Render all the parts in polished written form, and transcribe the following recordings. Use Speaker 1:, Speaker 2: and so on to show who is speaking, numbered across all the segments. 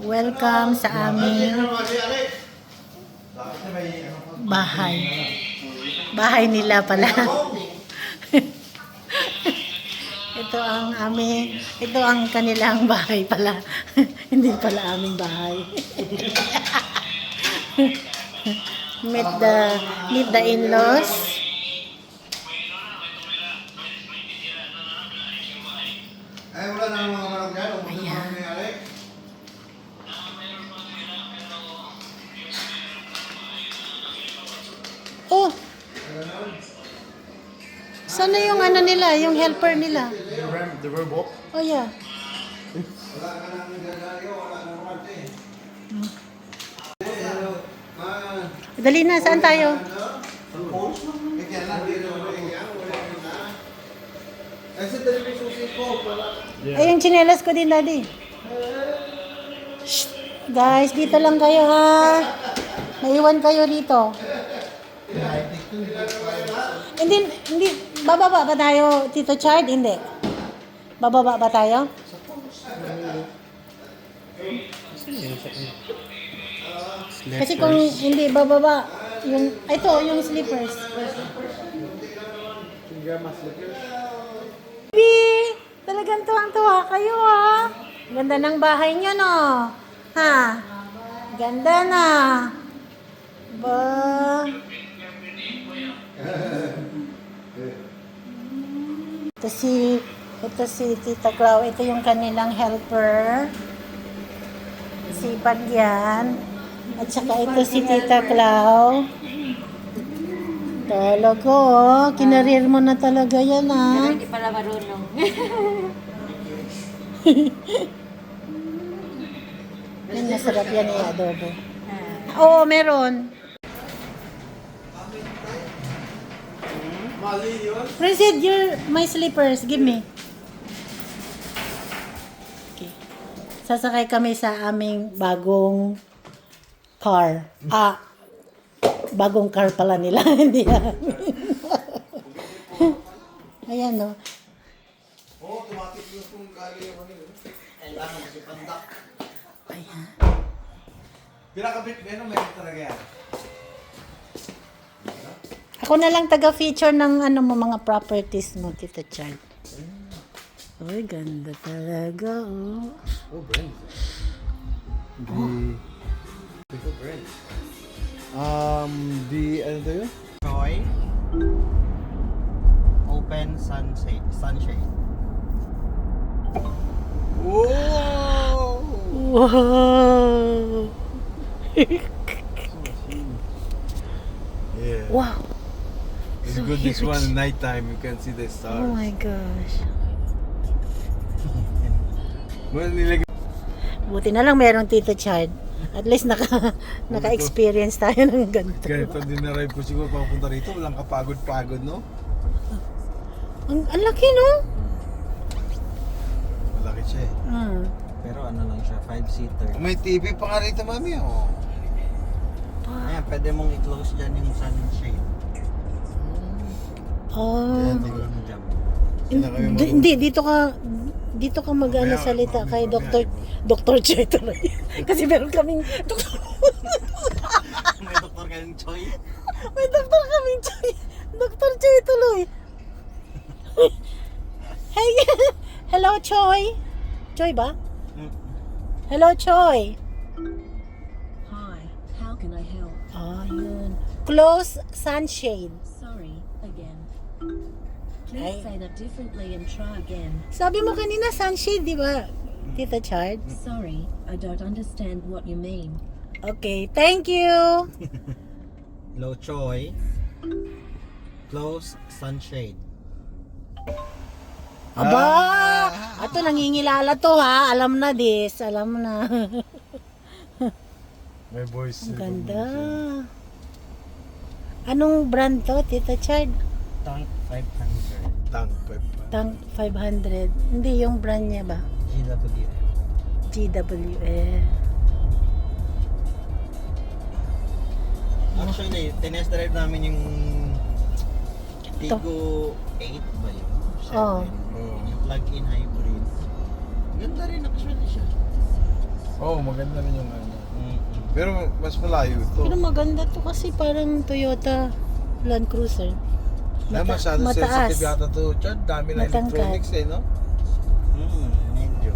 Speaker 1: Welcome sa aming bahay. Bahay nila pala. Ito ang kanilang bahay pala. Hindi pala aming bahay. Meet the in-laws.
Speaker 2: Ay, wala na mga manok dyan. Ubus na mga nangyari.
Speaker 1: Oh! Sana yung ano nila, yung helper nila?
Speaker 2: The robot?
Speaker 1: Oh yeah.
Speaker 2: Wala ka nang nagdadali. Wala nang rante.
Speaker 1: Dali na, saan tayo?
Speaker 2: Kaya lang, dito na yan. Wala na. Ay, sa television susi ko.
Speaker 1: Ay, yung tsinelas ko din, Daddy. Shh! Guys, dito lang kayo, ha? Naiwan kayo dito. Hindi. Bababa ba tayo, Tito Chard? Hindi. Bababa ba tayo? Kasi kung hindi bababa, yung slippers. Baby, talagang tuwang-tuwa kayo, ha? Ganda ng bahay niyo, no? Ha? Ganda na. Ba? Ito si Tita Clau. Ito yung kanilang helper. Si Bagyan. At saka ito si Tita Clau. Talaga, oh. Kinarir mo na talaga yan, ha?
Speaker 3: Pero hindi pala marunong.
Speaker 1: Yan, masarap yan i-adobo. Oo, meron. Reset my slippers. Give me. Okay. Sasakay kami sa aming bagong car. Bagong car pala nila. Hindi Ayan, no.
Speaker 2: Oo, tumatik yung kung kali yung kanil. Kailangan kasi pandak.
Speaker 1: Ayan.
Speaker 2: Pinakabit, meron talaga yan.
Speaker 1: Ako na lang taga-feature ng mga properties mo, Tita Chard. Uy, ganda talaga, oh.
Speaker 2: Oh, Brent. Ito, Brent. Ano to yun?
Speaker 4: Joy Open Sunshade.
Speaker 2: Whoa!
Speaker 1: Wow!
Speaker 2: Yeah.
Speaker 1: Wow!
Speaker 2: It's
Speaker 1: So
Speaker 2: good this
Speaker 1: huge.
Speaker 2: one nighttime you can see the stars.
Speaker 1: Oh my gosh.
Speaker 2: Well, nilagay
Speaker 1: Buti na lang merong Tito Chard. At least naka-experience tayo ng ganito.
Speaker 2: ganito din na-ride ko siguro papunta rito. Walang kapagod-pagod, no?
Speaker 1: Ang laki, no?
Speaker 2: Malaki siya eh.
Speaker 4: Pero ano lang siya, 5-seater.
Speaker 2: May TV pa nga rito, mami, oh.
Speaker 4: Ayan, pwede mong i-close dyan yung sunshade.
Speaker 1: Oh.
Speaker 4: Ayan, tingnan mo dyan.
Speaker 1: Hindi, dito ka mag-ano salita kay Dr. Choy tuloy. Kasi meron kaming doktor.
Speaker 4: May doktor kayong Choy.
Speaker 1: May doktor kaming Choy. Dr. Choy tuloy. Hey, hello Choy. Choy ba? Hello Choy.
Speaker 5: Hi, how can I help?
Speaker 1: Yun. Close sunshade.
Speaker 5: Sorry, again.
Speaker 1: Ay.
Speaker 5: Please say that differently and try again.
Speaker 1: Sabi mo kanina sunshade, di ba? Tita Chard?
Speaker 5: Sorry, I don't understand what you mean.
Speaker 1: Okay, thank you.
Speaker 4: Low Choy. Close sunshade.
Speaker 1: Aba! Ato, nangingilala to, ha? Alam na this. Alam na.
Speaker 2: May voice.
Speaker 1: Ang ganda. Anong brand to, Tita Chard?
Speaker 4: Tank 500.
Speaker 2: Tank,
Speaker 1: Tank 500. Hindi, yung brand niya ba?
Speaker 4: GWF.
Speaker 1: GWF.
Speaker 4: Actually, tinest drive namin yung Tigo 8 ba yun? 7.
Speaker 1: Oh.
Speaker 4: Yung plug-in hybrid. Ganda rin actually siya.
Speaker 2: Oo, maganda rin yung ano.
Speaker 4: Mm-mm.
Speaker 2: Pero mas malayo ito.
Speaker 1: Pero maganda to kasi parang Toyota Land Cruiser.
Speaker 2: Ay, masyado
Speaker 1: mataas.
Speaker 2: sensitive yata to. Chad, dami na
Speaker 1: Matangkad.
Speaker 2: electronics eh, no?
Speaker 4: Medyo.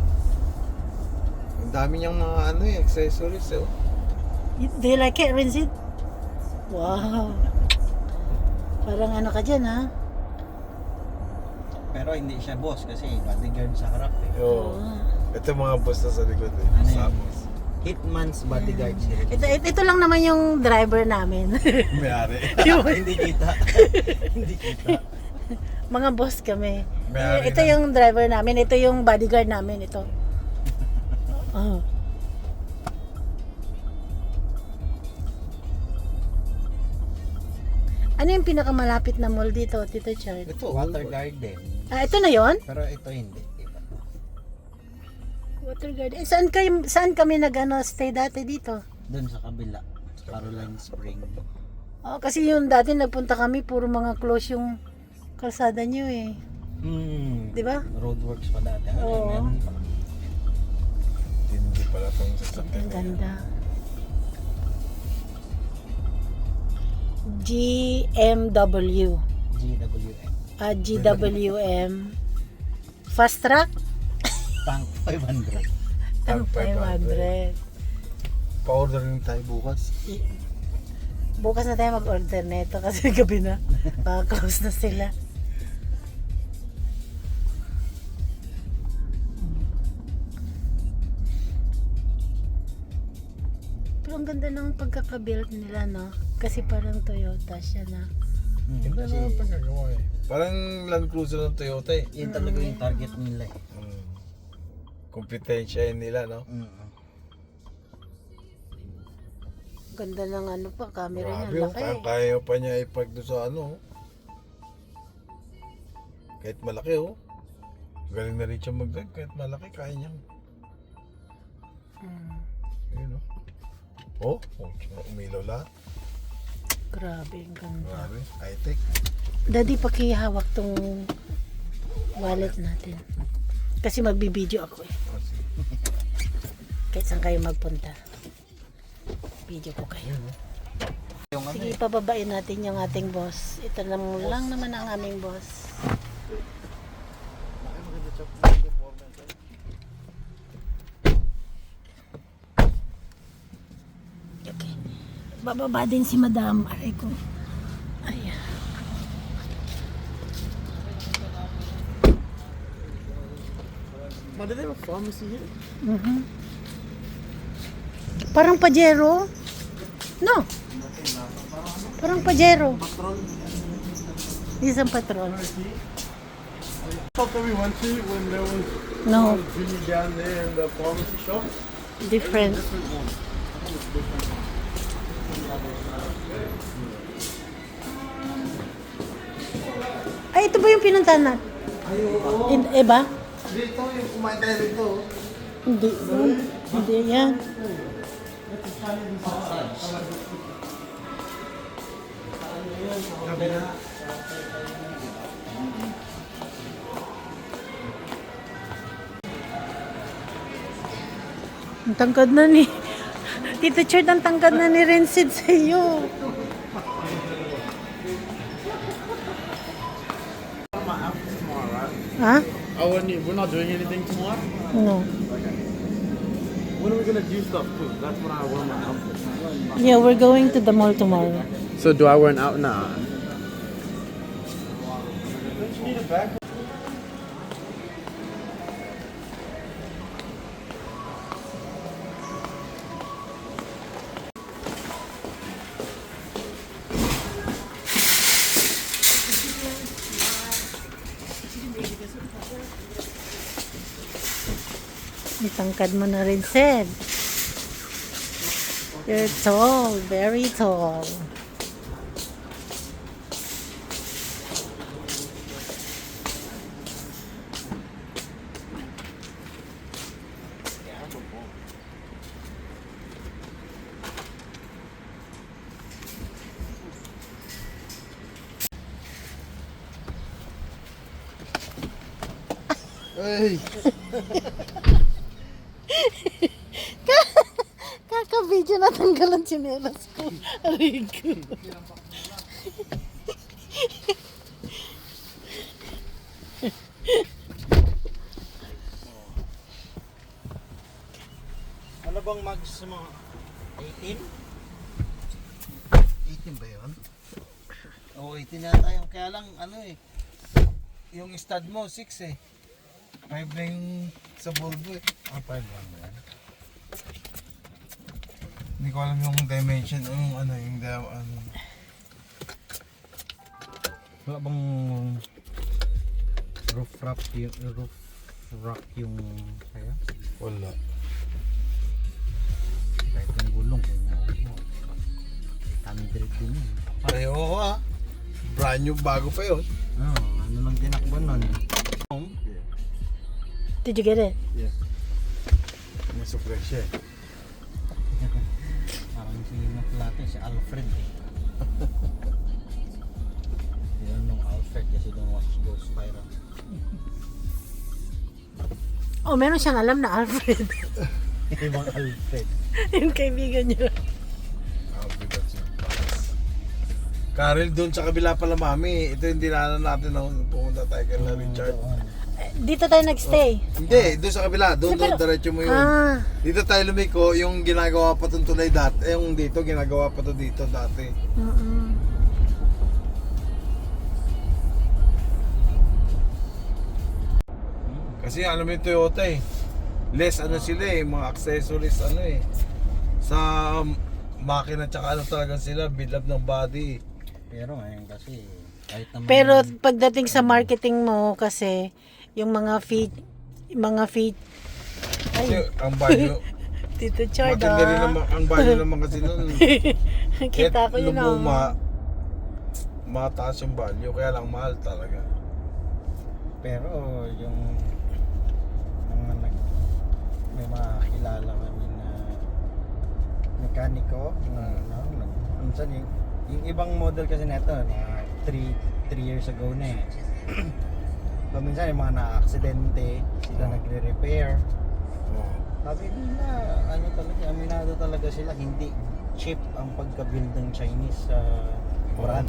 Speaker 2: Ang dami niyang mga ano eh, accessories eh. Oh.
Speaker 1: Do you like it, Rinzit? Wow. Parang ano ka dyan, ha?
Speaker 4: Pero hindi siya boss kasi bodyguard sa harap eh.
Speaker 2: Oo.
Speaker 1: Oo.
Speaker 2: Ito mga boss na sa likod eh.
Speaker 4: Ano yun?
Speaker 2: Samos.
Speaker 4: Hitman's bodyguard si Rin.
Speaker 1: Ito lang naman yung driver namin.
Speaker 2: May-ari.
Speaker 4: Hindi kita. Hindi kita.
Speaker 1: Mga boss kami.
Speaker 2: May-ari
Speaker 1: Ito
Speaker 2: na.
Speaker 1: yung driver namin. Ito yung bodyguard namin. Ito. Oh. Ano yung pinakamalapit na mall dito, Tito Chard?
Speaker 4: Ito, Water Garden.
Speaker 1: Ah, ito na yon?
Speaker 4: Pero ito hindi. Iba.
Speaker 1: Water Garden. Saan kami stay dati dito?
Speaker 4: Doon sa kabila. Sa Caroline Spring.
Speaker 1: Oh, kasi yung dati nagpunta kami, puro mga close yung kalsada niyo eh. Di ba?
Speaker 4: Roadworks pa dati. Ano
Speaker 1: Oo.
Speaker 4: yun?
Speaker 2: Hindi pala itong sasakyan.
Speaker 1: Ang ganda. GMW.
Speaker 4: GWM.
Speaker 1: GWM. Fast track?
Speaker 4: Tank 500.
Speaker 1: Ang 500.
Speaker 2: Pa-order rin tayo bukas.
Speaker 1: Bukas na tayo mag-order nito kasi gabi na. Close na sila. Pero ang ganda ng pagkakabuild nila, no? Kasi parang Toyota siya na.
Speaker 2: Ganda
Speaker 4: Kasi
Speaker 2: na ang pagkagawa eh. Parang Land Cruiser ng Toyota eh.
Speaker 4: yun talaga yung target nila eh.
Speaker 2: Kompetensya yun nila, no?
Speaker 1: Ganda ng ano pa, camera niya.
Speaker 2: Grabe, oh,
Speaker 1: Laki.
Speaker 2: parang kaya pa niya i-park doon sa ano. oh. Kahit malaki, oh. Galing na rin siya mag-drive. Kahit malaki, kaya niya. Yun, oh. Oh, umilaw lahat.
Speaker 1: Grabe, ang ganda.
Speaker 2: Grabe, high-tech.
Speaker 1: Daddy, pakihawak tong wallet natin. Kasi magbibideo ako eh.
Speaker 2: Oh, sige.
Speaker 1: Kahit saan kayo magpunta. Video ko kayo.
Speaker 4: Yung ano
Speaker 1: Sige, pababain natin yung ating boss. Ito lang naman ang aming boss. Okay. Bababa din si Madam. Aray ko. Ayan.
Speaker 2: But do they have a pharmacy here?
Speaker 1: Parang Pajero. No. Parang Pajero. Isang patron.
Speaker 2: Shop that we went to when there was
Speaker 1: No.
Speaker 2: Jimmy down there in the pharmacy shop.
Speaker 1: Different. Ay, ito ba yung pinuntahan na? Eh ba?
Speaker 2: Dito, yung kumain tayo dito.
Speaker 1: Hindi. Hindi yan. Ang tangkad na ni Tito Chard, ang tangkad na ni Rensid sa iyo. Ha?
Speaker 3: Oh, we're not doing anything tomorrow?
Speaker 1: No.
Speaker 3: When are we gonna do stuff too? That's when I wear my outfit.
Speaker 1: Yeah, we're going to the mall tomorrow.
Speaker 3: So do I wear an out? Nah.
Speaker 1: Itangkad mo na rin, Sid. You're tall, very tall.
Speaker 2: Hey!
Speaker 1: natanggalan tsinelas ko. Aray ko.
Speaker 4: Ano bang mags mo? 18?
Speaker 2: 18 ba yun?
Speaker 4: Oo, 18 yata yung kaya lang ano eh. Yung stud mo 6 eh.
Speaker 2: 5 na yung sa Volvo eh.
Speaker 4: 5 lang yan.
Speaker 2: Hindi ko alam yung dimension o yung ano, yung ano.
Speaker 4: Wala bang roof rack yung kaya?
Speaker 2: Wala.
Speaker 4: Kahit yung gulong kung mo. 800 din yun.
Speaker 2: Pareho ko ah. Brand new, bago pa yun.
Speaker 4: Oo, ano lang tinakbo nun.
Speaker 1: Did you get it?
Speaker 2: Yes. Mas fresh eh.
Speaker 4: Parang si Maplate, si Alfred eh. Yan nung Alfred kasi nung Watch Ghost Spiral.
Speaker 1: Oh, meron siyang alam na Alfred.
Speaker 4: Ibang Alfred.
Speaker 1: Yung kaibigan niya.
Speaker 2: That's it. Karel, doon sa kabila pala mami. Ito yung dinaanan natin nung pumunta tayo kay Richard.
Speaker 1: Dito tayo nagstay.
Speaker 2: Hindi, doon sa kabila. Doon,
Speaker 1: Pero-
Speaker 2: diretso mo yun.
Speaker 1: Ah,
Speaker 2: Dito tayo lumiko, yung ginagawa pa itong tulay dati. Yung dito, ginagawa pa ito dito dati. Kasi alam mo yung Toyota eh. Less ano sila eh, mga accessories ano eh. Sa makina tsaka ano talaga sila, build up ng body.
Speaker 4: Pero ngayon kasi kahit naman
Speaker 1: pero pagdating sa marketing mo kasi yung mga feet
Speaker 2: Kasi ang value,
Speaker 1: Tito Chard,
Speaker 2: matindi rin naman, ang value naman kasi nun.
Speaker 1: Kita ko yun
Speaker 2: lumuma, mataas yung value, kaya lang mahal talaga.
Speaker 4: pero yung mga may mga kilala kami na mekaniko na minsan yung ibang model kasi neto na 3 years ago na eh. So, minsan yung mga na-aksidente sila nagre-repair.
Speaker 2: Oh.
Speaker 4: Sabi nila, ano talaga, aminado talaga sila, hindi cheap ang pagka-build ng Chinese brand.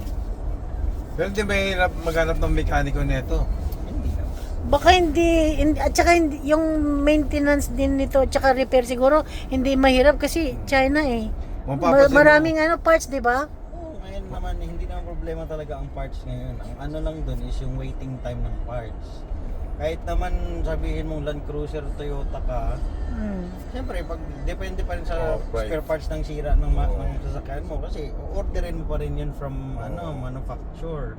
Speaker 2: Pero di mahirap maghanap ng mekaniko neto.
Speaker 4: Hindi na.
Speaker 1: baka hindi at saka hindi, yung maintenance din nito at saka repair siguro hindi mahirap kasi China eh.
Speaker 2: Mapapansin mo.
Speaker 1: Maraming ano parts, 'di ba?
Speaker 4: Oo, ngayon naman hindi naman problema talaga ang parts ngayon. Ang ano lang dun is yung waiting time ng parts. Kahit naman sabihin mong Land Cruiser, Toyota ka, siyempre pag depende pa rin sa
Speaker 2: right.
Speaker 4: spare parts ng sira ng ng sasakyan mo kasi orderin mo pa rin yun from manufacturer.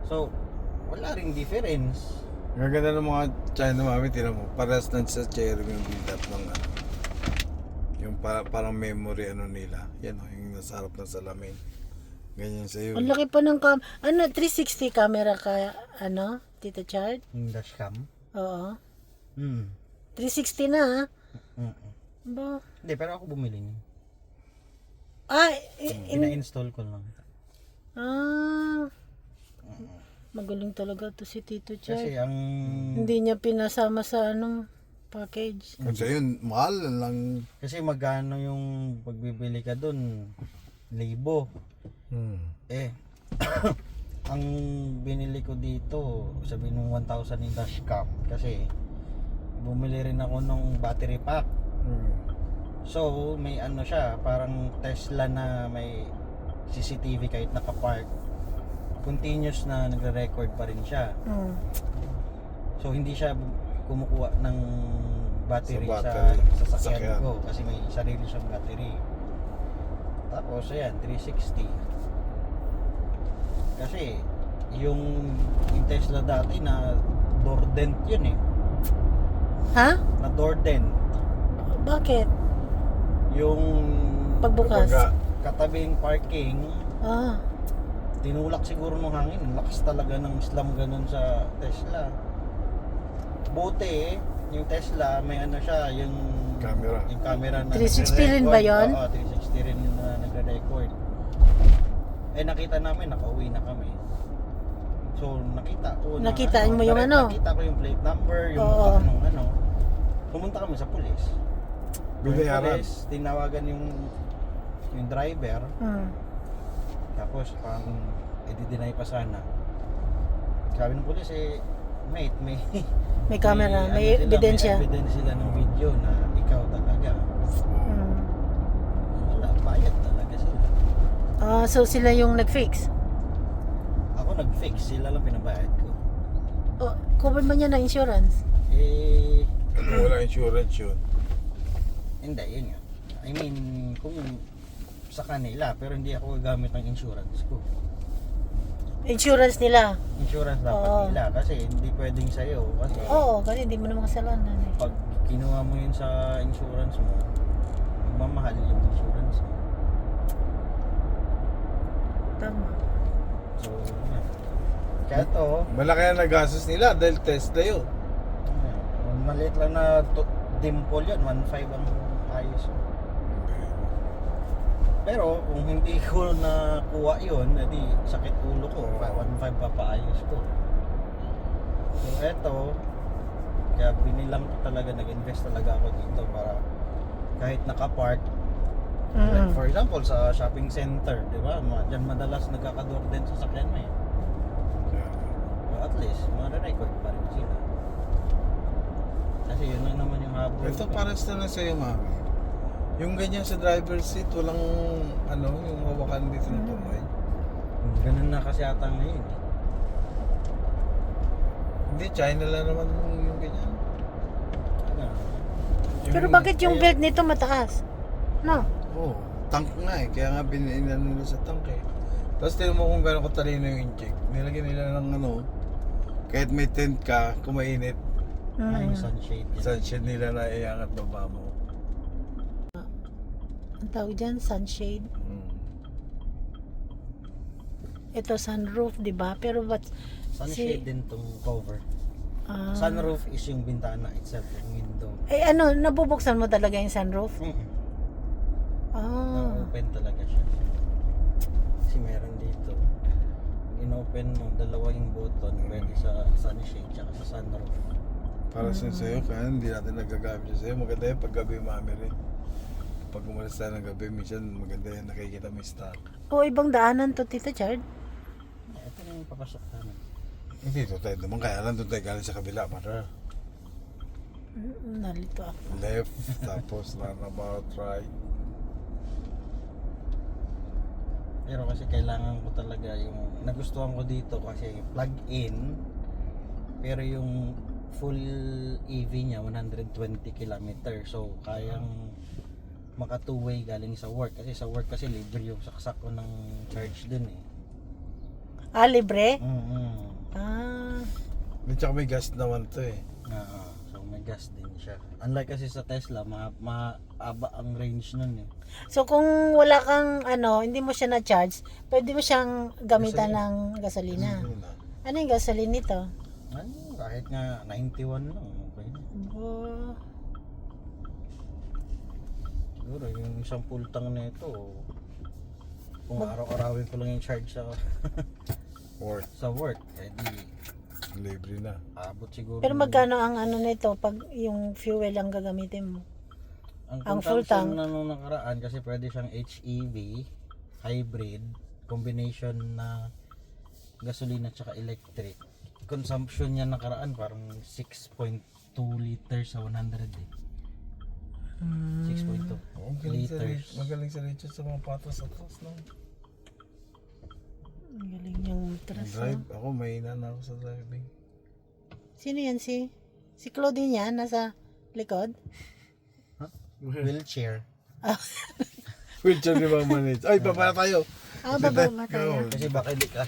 Speaker 4: So wala ring difference.
Speaker 2: Ang ganda ng mga China mami, tinan mo, parehas na sa chair yung build up ng ano. Yung parang memory ano nila. Yan o, yung nasa harap ng salamin. Ganyan sa'yo.
Speaker 1: Ang laki pa ng 360 camera ka ano, Tito Chard?
Speaker 4: Yung dashcam.
Speaker 1: Oo. 360
Speaker 4: Mm.
Speaker 1: na ha. Ba?
Speaker 4: Hindi, pero ako bumili niya. Ina-install ko lang.
Speaker 1: Magaling talaga to si Tito
Speaker 4: Kasi
Speaker 1: Chard.
Speaker 4: ang
Speaker 1: Hindi niya pinasama sa package.
Speaker 2: Kasi yun, mahal lang.
Speaker 4: kasi magkano yung pagbibili ka dun 1,000. Eh ang binili ko dito sabi nung 1,000 yung dashcam kasi bumili rin ako ng battery pack. So may ano siya, parang Tesla na may CCTV kahit nakapark. Continuous na nagre-record pa rin siya. So hindi siya kumukuha ng battery
Speaker 2: Sa
Speaker 4: sa
Speaker 2: battery,
Speaker 4: sasakyan
Speaker 2: sasakyan.
Speaker 4: ko kasi may sarili siyang battery. Tapos ayan, 360. Kasi yung Tesla dati na door dent yun eh.
Speaker 1: Ha?
Speaker 4: Na door dent.
Speaker 1: Bakit?
Speaker 4: Yung
Speaker 1: Pagbukas.
Speaker 4: katabing parking,
Speaker 1: Ah.
Speaker 4: tinulak siguro ng hangin. Ang lakas talaga ng slam ganun sa Tesla. Buti yung Tesla may ano siya, yung
Speaker 2: Camera.
Speaker 4: Yung camera na
Speaker 1: 360 rin ba yun?
Speaker 4: Oo, 360 rin na nagre-record. Eh nakita namin, nakauwi na kami. So nakita ko na
Speaker 1: Nakitaan mo yung ano?
Speaker 4: Nakita ko yung plate number, yung
Speaker 1: Oo.
Speaker 4: mukha nung ano. Pumunta kami sa pulis.
Speaker 2: Binayaran.
Speaker 4: Pulis, tinawagan yung yung driver,
Speaker 1: Hmm.
Speaker 4: tapos parang i-deny pa sana. Sabi ng pulis mate,
Speaker 1: May camera, may
Speaker 4: ano sila,
Speaker 1: ebidensya.
Speaker 4: May evidence sila ng video na ikaw talaga.
Speaker 1: Hmm.
Speaker 4: Wala, bayad talaga sila.
Speaker 1: So sila yung nag-fix.
Speaker 4: Ako nag-fix, sila lang pinabayad ko.
Speaker 1: Oh, cover ba niya na insurance?
Speaker 2: Wala insurance yun.
Speaker 4: Hindi, yun nga. I mean, kung sa kanila, pero hindi ako gagamit ng insurance ko.
Speaker 1: Insurance nila.
Speaker 4: Insurance dapat
Speaker 1: Oo.
Speaker 4: nila kasi hindi pwedeng sa'yo. Kasi
Speaker 1: Oo, kasi hindi mo naman kasalanan eh.
Speaker 4: pag kinuha mo yun sa insurance mo, magmamahal yung insurance mo.
Speaker 1: Tama.
Speaker 4: So, yun. Kaya to,
Speaker 2: Malaki ang nagastos nila dahil Tesla yun.
Speaker 4: maliit lang na dimple yun, 1.5 ang ayos. Pero kung hindi ko nakuha yun, edi sakit ulo ko, 1.5 pa paayos ko. So eto, kaya binilang ko talaga, nag-invest talaga ako dito para kahit nakapark, like for example sa shopping center, di ba? Diyan madalas nagkakador din sa sakyan mo eh. So, at least, ma-record pa rin sila. Kasi yun lang naman yung habol.
Speaker 2: Ito paras na lang sa'yo, mami. Yung ganyan sa driver's seat, walang yung hawakan dito ng kamay.
Speaker 4: Ganun na kasi ata ngayon eh.
Speaker 2: Hindi, China lang naman yung ganyan.
Speaker 4: Ano?
Speaker 1: Pero bakit yung belt nito mataas? No.
Speaker 2: Oo, tank nga eh. Kaya nga binainan nila sa tank eh. Tapos tingnan mo kung gano'ng katalino yung inject. Nilagyan nila ng kahit may tent ka, kumainit,
Speaker 4: Yung sunshade yan.
Speaker 2: sunshade nila na iangat baba mo.
Speaker 1: Ang tawag dyan, sunshade. Ito sunroof, di ba? Pero
Speaker 4: Sunshade din tong cover.
Speaker 1: ah,
Speaker 4: Sunroof is yung bintana itself, yung window.
Speaker 1: nabubuksan mo talaga yung sunroof? Ah.
Speaker 4: Na-open talaga siya. Kasi meron dito. In-open mo, dalawa yung button, pwede sa sunshade tsaka sa sunroof.
Speaker 2: Para sa'yo, kaya hindi natin nagagamit siya sa'yo. Maganda yan pag gabi, mami rin. Pag umalis tayo ng gabi, minsan maganda yan, nakikita mo yung star.
Speaker 1: O ibang daanan to, Tita Chard?
Speaker 4: Ito na yung papasok namin.
Speaker 2: Hindi, doon tayo naman, kaya lang doon tayo galing sa kabila, para
Speaker 1: Nalito ako.
Speaker 2: left, tapos roundabout, right.
Speaker 4: Pero kasi kailangan ko talaga yung nagustuhan ko dito kasi plug-in, pero yung full EV niya 120 km, so kayang maka two-way galing sa work, kasi sa work kasi libre yung saksak ko ng charge dun eh.
Speaker 1: Ah, libre?
Speaker 4: Mm-hmm.
Speaker 1: Ah.
Speaker 2: At saka may gas naman to eh.
Speaker 4: So may gas din siya. Unlike kasi sa Tesla, maaba ang range nun eh.
Speaker 1: So kung wala kang hindi mo siya na-charge, pwede mo siyang gamitan ng gasolina. Ano yung gasolina nito?
Speaker 4: Ano, kahit nga 91 lang, okay na.
Speaker 1: Oh.
Speaker 4: Siguro yung isang full tank na ito, kung araw-arawin ko lang yung charge sa
Speaker 2: Work,
Speaker 4: sa work, edi
Speaker 2: libre na.
Speaker 4: abot siguro.
Speaker 1: Pero magkano ang nito pag yung fuel ang gagamitin mo? ang full tank?
Speaker 4: Na nung nakaraan kasi pwede siyang HEV, hybrid, combination na gasolina tsaka electric. Consumption niya nakaraan parang 6.2 liters sa 100 eh. 6.2 liters.
Speaker 2: Magaling sa Richard sa mga patas at patas no?
Speaker 1: Ang galing yung matras.
Speaker 2: Drive, ako mahina na ako sa driving.
Speaker 1: Sino yan si Claudine yan? Nasa likod?
Speaker 4: Wheelchair.
Speaker 2: Richard di ba manage? Ay, baba na tayo.
Speaker 1: Ah, baba ba tayo?
Speaker 4: Kasi baka hindi ka.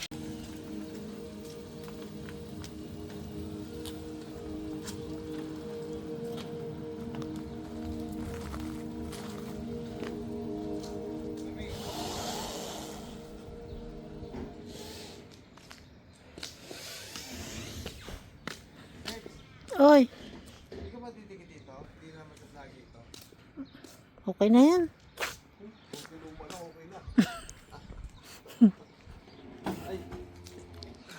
Speaker 1: Oy,
Speaker 2: Hindi ka ba titigil dito? Hindi naman sa lagi ito.
Speaker 1: okay na yan.
Speaker 2: Okay luma na, okay na. Ay,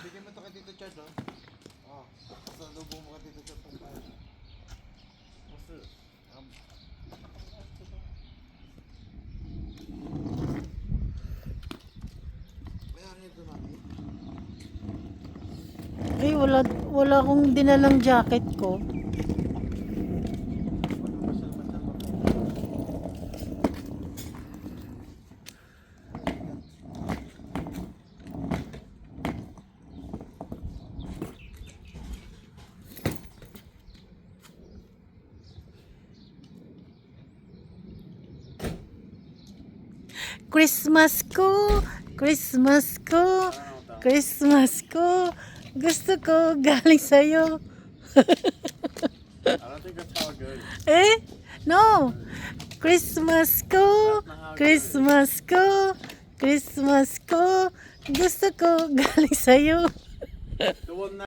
Speaker 2: bigyan mo ito kay Tito Chad, oh. Oh, sa lubong mo kay Tito Chad kung paano. Basta,
Speaker 1: wala akong dinalang jacket ko. Christmas ko, Christmas ko, Christmas ko, gusto ko galing sa'yo.
Speaker 3: I don't think that's how it goes.
Speaker 1: Eh? No. Christmas ko, Christmas ko, Christmas ko, gusto ko galing sa'yo.
Speaker 3: The one that